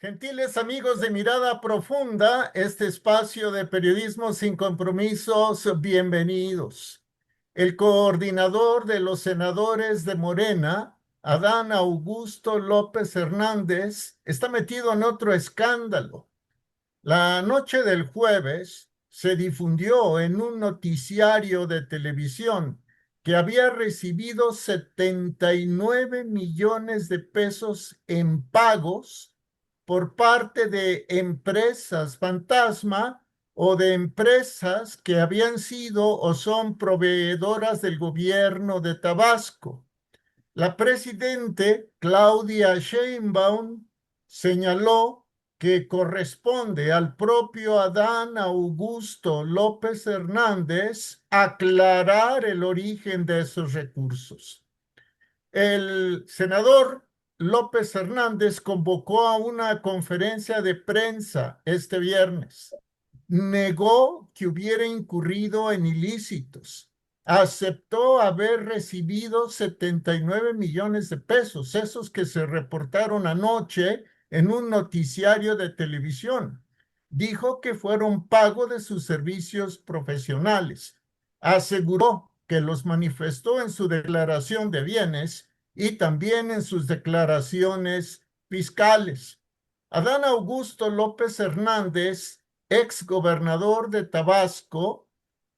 Gentiles amigos de Mirada Profunda, este espacio de periodismo sin compromisos, bienvenidos. El coordinador de los senadores de Morena, Adán Augusto López Hernández, está metido en otro escándalo. La noche del jueves se difundió en un noticiario de televisión que había recibido 79 millones de pesos en pagos por parte de empresas fantasma o de empresas que habían sido o son proveedoras del gobierno de Tabasco. La presidente Claudia Sheinbaum señaló que corresponde al propio Adán Augusto López Hernández aclarar el origen de esos recursos. El senador López Hernández convocó a una conferencia de prensa este viernes. Negó que hubiera incurrido en ilícitos. Aceptó haber recibido 79 millones de pesos, esos que se reportaron anoche en un noticiario de televisión. Dijo que fueron pago de sus servicios profesionales. Aseguró que los manifestó en su declaración de bienes y también en sus declaraciones fiscales. Adán Augusto López Hernández, ex gobernador de Tabasco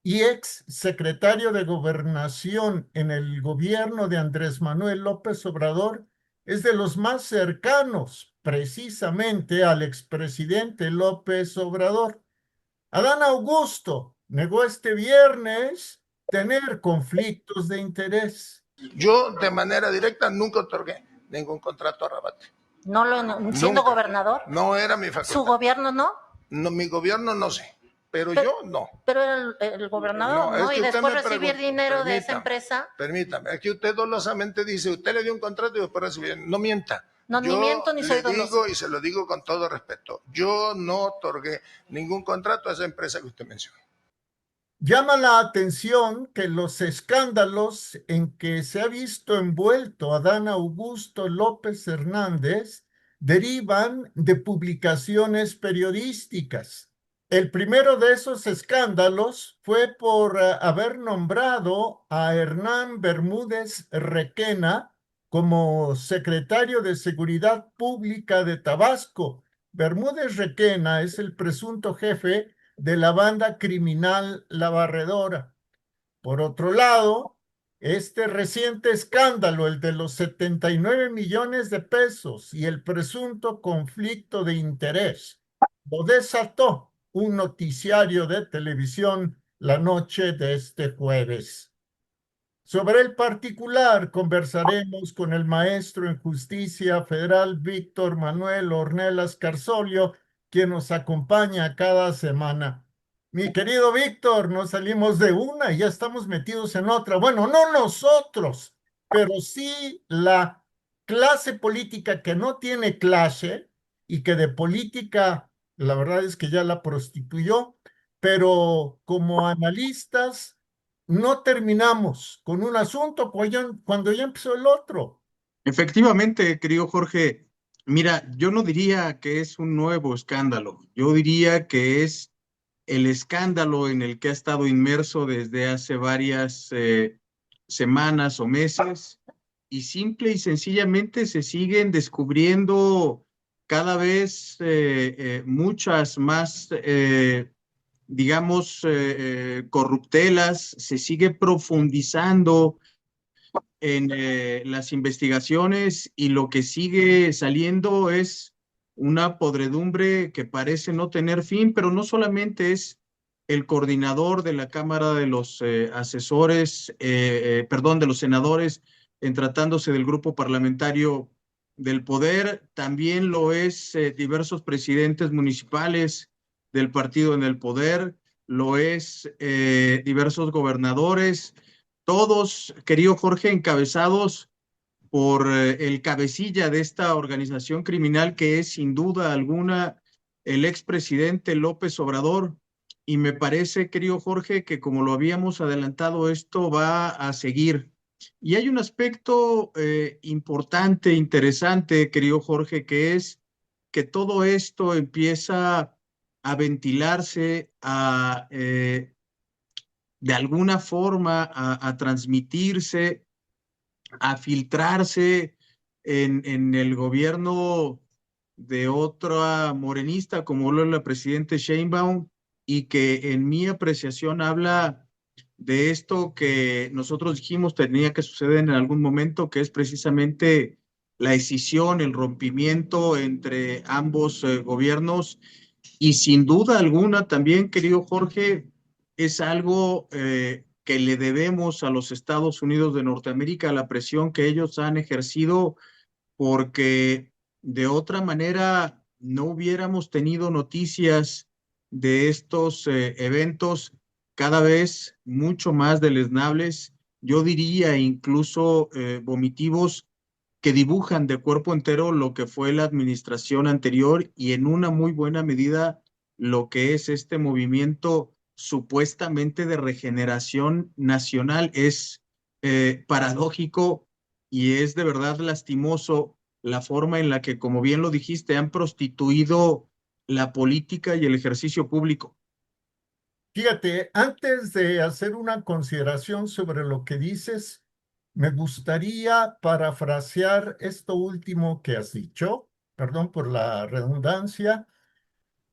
y ex secretario de Gobernación en el gobierno de Andrés Manuel López Obrador, es de los más cercanos precisamente al expresidente López Obrador. Adán Augusto negó este viernes tener conflictos de interés. Yo de manera directa nunca otorgué ningún contrato a Rabate. Siendo Nunca. gobernador. No era mi facultad. ¿Su gobierno no? No, mi gobierno no sé, pero yo no. Pero el gobernador no, es y que usted después me recibir dinero de esa empresa. Permítame, es que usted dolosamente dice, usted le dio un contrato y después recibió. No mienta. No, ni miento ni soy doloso. Digo y se lo digo con todo respeto, yo no otorgué ningún contrato a esa empresa que usted menciona. Llama la atención que los escándalos en que se ha visto envuelto Adán Augusto López Hernández derivan de publicaciones periodísticas. El primero de esos escándalos fue por haber nombrado a Hernán Bermúdez Requena como secretario de Seguridad Pública de Tabasco. Bermúdez Requena es el presunto jefe de la banda criminal La Barredora. Por otro lado, este reciente escándalo, el de los 79 millones de pesos y el presunto conflicto de interés, lo desató un noticiario de televisión la noche de este jueves. Sobre el particular conversaremos con el maestro en justicia federal Víctor Manuel Ornelas Carzolio, quien nos acompaña cada semana. Mi querido Víctor, nos salimos de una y ya estamos metidos en otra. Bueno, no nosotros, pero sí la clase política que no tiene clase y que de política, la verdad es que ya la prostituyó, pero como analistas no terminamos con un asunto cuando ya empezó el otro. Efectivamente, querido Jorge, mira, yo no diría que es un nuevo escándalo, yo diría que es el escándalo en el que ha estado inmerso desde hace varias semanas o meses, y simple y sencillamente se siguen descubriendo cada vez muchas más digamos, corruptelas, se sigue profundizando en las investigaciones y lo que sigue saliendo es una podredumbre que parece no tener fin, pero no solamente es el coordinador de la Cámara de los asesores, perdón, de los senadores, en tratándose del grupo parlamentario del poder, también lo es diversos presidentes municipales del partido en el poder, lo es diversos gobernadores, todos, querido Jorge, encabezados por el cabecilla de esta organización criminal que es sin duda alguna el expresidente López Obrador. Y me parece, querido Jorge, que como lo habíamos adelantado, esto va a seguir. Y hay un aspecto importante, interesante, querido Jorge, que es que todo esto empieza a ventilarse, de alguna forma a transmitirse, a filtrarse en el gobierno de otra morenista como lo es la presidenta Sheinbaum, y que en mi apreciación habla de esto que nosotros dijimos tenía que suceder en algún momento, que es precisamente la escisión, el rompimiento entre ambos gobiernos. Y sin duda alguna también, querido Jorge, es algo que le debemos a los Estados Unidos de Norteamérica, la presión que ellos han ejercido, porque de otra manera no hubiéramos tenido noticias de estos eventos cada vez mucho más deleznables, yo diría incluso vomitivos, que dibujan de cuerpo entero lo que fue la administración anterior y en una muy buena medida lo que es este movimiento supuestamente de regeneración nacional. Es paradójico y es de verdad lastimoso la forma en la que, como bien lo dijiste, han prostituido la política y el ejercicio público. Fíjate, antes de hacer una consideración sobre lo que dices, me gustaría parafrasear esto último que has dicho, perdón por la redundancia,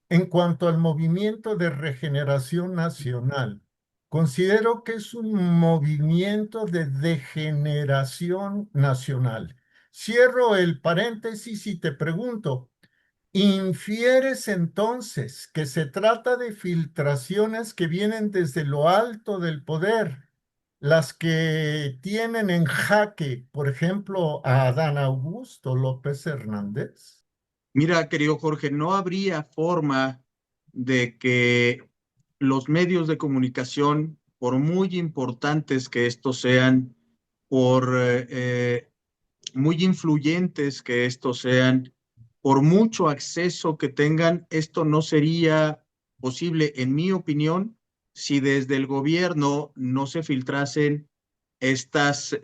en cuanto al movimiento de regeneración nacional. Considero que es un movimiento de degeneración nacional. Cierro el paréntesis y te pregunto, ¿infieres entonces que se trata de filtraciones que vienen desde lo alto del poder, las que tienen en jaque, por ejemplo, a Adán Augusto López Hernández? Mira, querido Jorge, no habría forma de que los medios de comunicación, por muy importantes que estos sean, por muy influyentes que estos sean, por mucho acceso que tengan, esto no sería posible, en mi opinión, si desde el gobierno no se filtrasen estas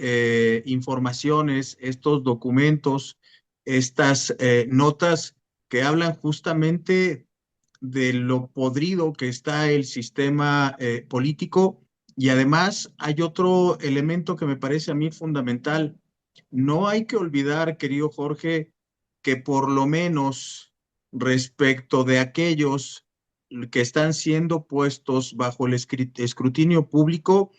informaciones, estos documentos, estas notas que hablan justamente de lo podrido que está el sistema político. Y además hay otro elemento que me parece a mí fundamental. No hay que olvidar, querido Jorge, que por lo menos respecto de aquellos que están siendo puestos bajo el escrutinio público,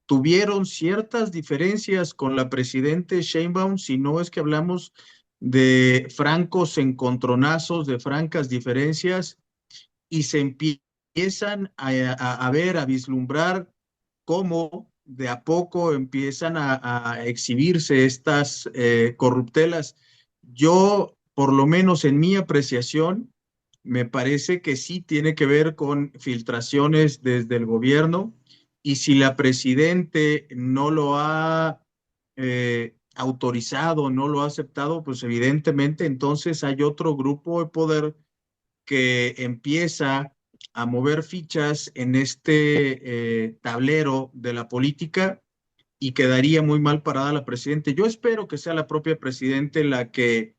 tuvieron ciertas diferencias con la presidenta Sheinbaum, si no es que hablamos de francos encontronazos, de francas diferencias, y se empiezan a ver, a vislumbrar cómo de a poco empiezan a exhibirse estas corruptelas. Yo, por lo menos en mi apreciación, me parece que sí tiene que ver con filtraciones desde el gobierno, y si la presidente no lo ha autorizado, no lo ha aceptado, pues evidentemente entonces hay otro grupo de poder que empieza a mover fichas en este tablero de la política, y quedaría muy mal parada la presidenta. Yo espero que sea la propia presidenta la que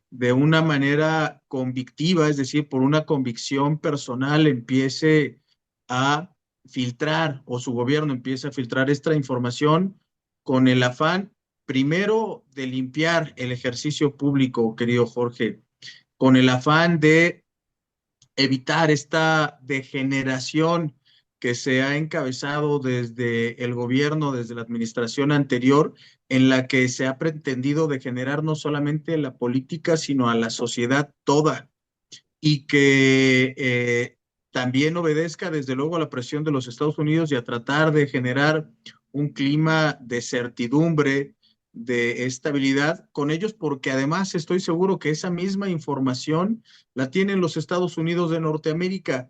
de una manera convictiva, es decir, por una convicción personal, empiece a filtrar, o su gobierno empiece a filtrar esta información con el afán, primero, de limpiar el ejercicio público, querido Jorge, con el afán de evitar esta degeneración que se ha encabezado desde el gobierno, desde la administración anterior, en la que se ha pretendido degenerar no solamente la política, sino a la sociedad toda, y que también obedezca desde luego a la presión de los Estados Unidos y a tratar de generar un clima de certidumbre, de estabilidad con ellos, porque además estoy seguro que esa misma información la tienen los Estados Unidos de Norteamérica.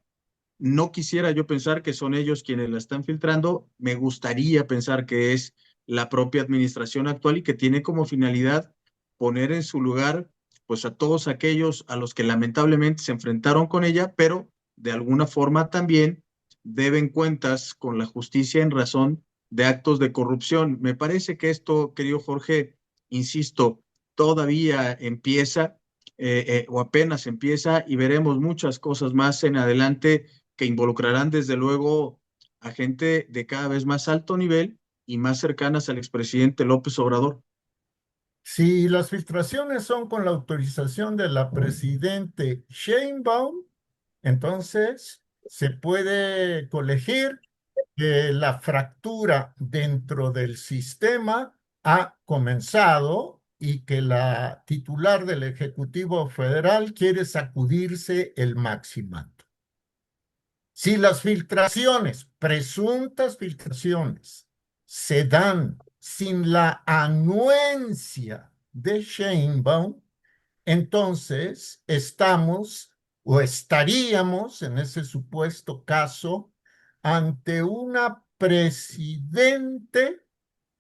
No quisiera yo pensar que son ellos quienes la están filtrando, me gustaría pensar que es la propia administración actual y que tiene como finalidad poner en su lugar pues a todos aquellos a los que lamentablemente se enfrentaron con ella, pero de alguna forma también deben cuentas con la justicia en razón de actos de corrupción. Me parece que esto, querido Jorge, insisto, todavía empieza, o apenas empieza, y veremos muchas cosas más en adelante que involucrarán desde luego a gente de cada vez más alto nivel y más cercanas al expresidente López Obrador. Si las filtraciones son con la autorización de la presidente Sheinbaum, entonces se puede colegir que la fractura dentro del sistema ha comenzado y que la titular del Ejecutivo Federal quiere sacudirse el maximato. Si las filtraciones, presuntas filtraciones, se dan sin la anuencia de Sheinbaum, entonces estamos o estaríamos en ese supuesto caso ante una presidente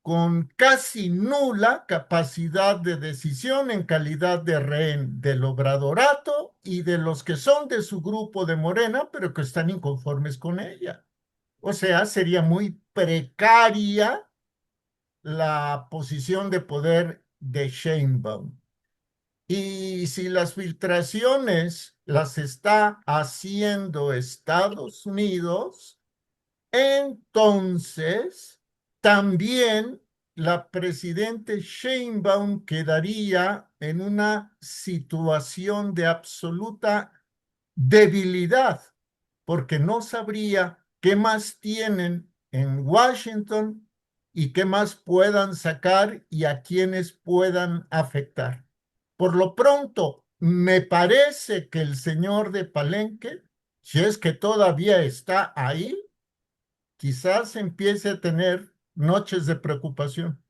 con casi nula capacidad de decisión en calidad de rehén del obradorato y de los que son de su grupo de Morena, pero que están inconformes con ella. O sea, sería muy precaria la posición de poder de Sheinbaum. Y si las filtraciones las está haciendo Estados Unidos, entonces también la presidente Sheinbaum quedaría en una situación de absoluta debilidad, porque no sabría qué más tienen en Washington y qué más puedan sacar y a quienes puedan afectar. Por lo pronto, me parece que el señor de Palenque, si es que todavía está ahí, quizás empiece a tener noches de preocupación.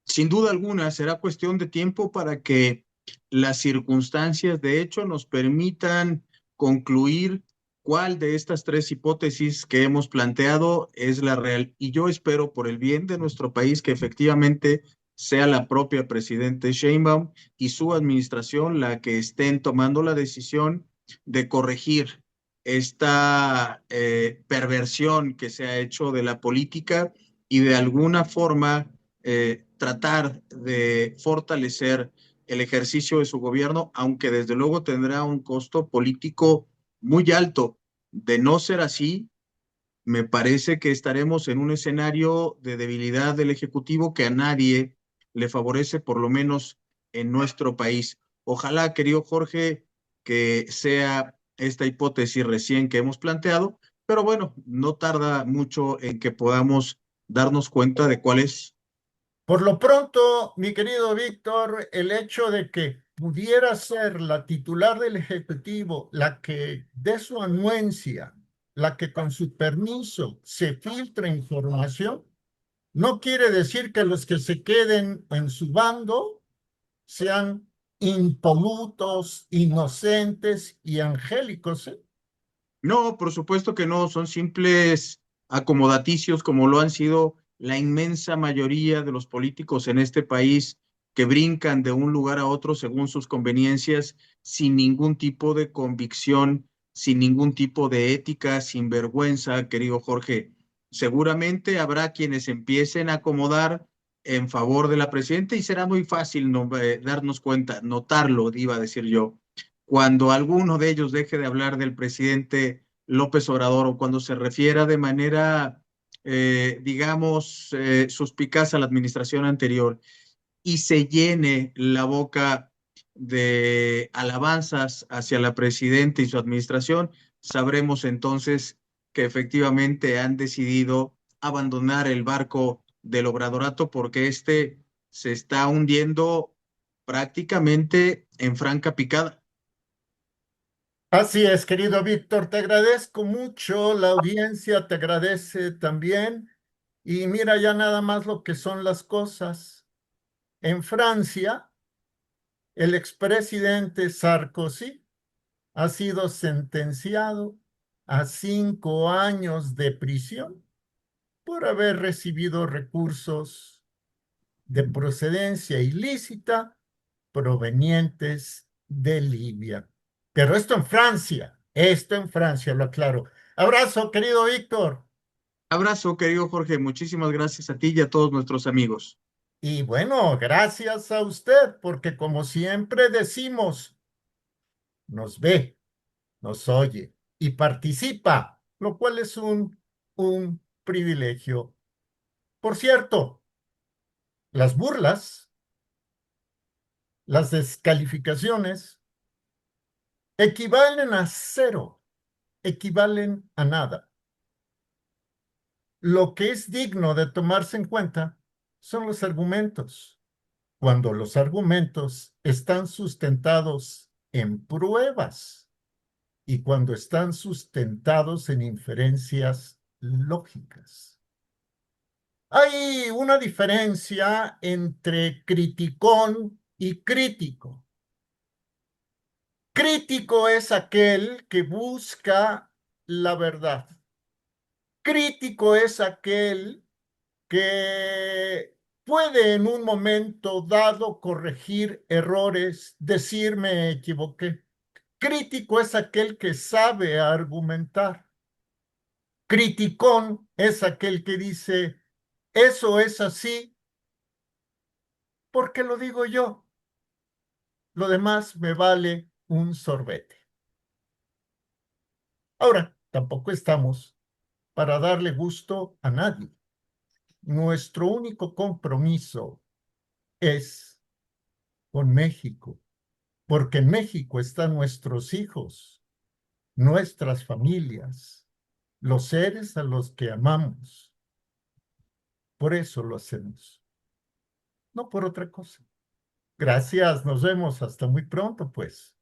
Sin duda alguna, será cuestión de tiempo para que las circunstancias de hecho nos permitan concluir cuál de estas tres hipótesis que hemos planteado es la real. Y yo espero, por el bien de nuestro país, que efectivamente sea la propia presidente Sheinbaum y su administración la que estén tomando la decisión de corregir esta perversión que se ha hecho de la política y de alguna forma tratar de fortalecer el ejercicio de su gobierno, aunque desde luego tendrá un costo político muy alto. De no ser así, me parece que estaremos en un escenario de debilidad del Ejecutivo que a nadie le favorece, por lo menos en nuestro país. Ojalá, querido Jorge, que sea esta hipótesis recién que hemos planteado, pero bueno, no tarda mucho en que podamos darnos cuenta de cuál es. Por lo pronto, mi querido Víctor, el hecho de que pudiera ser la titular del Ejecutivo la que dé su anuencia, la que con su permiso se filtre información, no quiere decir que los que se queden en su bando sean impolutos, inocentes y angélicos, ¿eh? No, por supuesto que no, son simples acomodaticios como lo han sido la inmensa mayoría de los políticos en este país que brincan de un lugar a otro según sus conveniencias, sin ningún tipo de convicción, sin ningún tipo de ética, sin vergüenza, querido Jorge. Seguramente habrá quienes empiecen a acomodar en favor de la presidenta y será muy fácil darnos cuenta, notarlo, iba a decir yo cuando alguno de ellos deje de hablar del presidente López Obrador o cuando se refiera de manera, digamos, suspicaz a la administración anterior y se llene la boca de alabanzas hacia la presidenta y su administración, sabremos entonces que efectivamente han decidido abandonar el barco del obradorato porque este se está hundiendo prácticamente en franca picada. Así es, querido Víctor, te agradezco mucho, la audiencia te agradece también. Y mira ya nada más lo que son las cosas. En Francia, el expresidente Sarkozy ha sido sentenciado a 5 años de prisión por haber recibido recursos de procedencia ilícita provenientes de Libia. Pero esto en Francia, lo aclaro. Abrazo, querido Víctor. Abrazo, querido Jorge. Muchísimas gracias a ti y a todos nuestros amigos. Y bueno, gracias a usted, porque como siempre decimos, nos ve, nos oye y participa, lo cual es un privilegio. Por cierto, las burlas, las descalificaciones, equivalen a cero, equivalen a nada. Lo que es digno de tomarse en cuenta son los argumentos. Cuando los argumentos están sustentados en pruebas y cuando están sustentados en inferencias lógicas. Hay una diferencia entre criticón y crítico. Crítico es aquel que busca la verdad. Crítico es aquel que puede en un momento dado corregir errores, decir me equivoqué. Crítico es aquel que sabe argumentar. Criticón es aquel que dice, eso es así porque lo digo yo. Lo demás me vale un sorbete. Ahora, tampoco estamos para darle gusto a nadie. Nuestro único compromiso es con México, porque en México están nuestros hijos, nuestras familias, los seres a los que amamos. Por eso lo hacemos, no por otra cosa. Gracias, nos vemos hasta muy pronto, pues.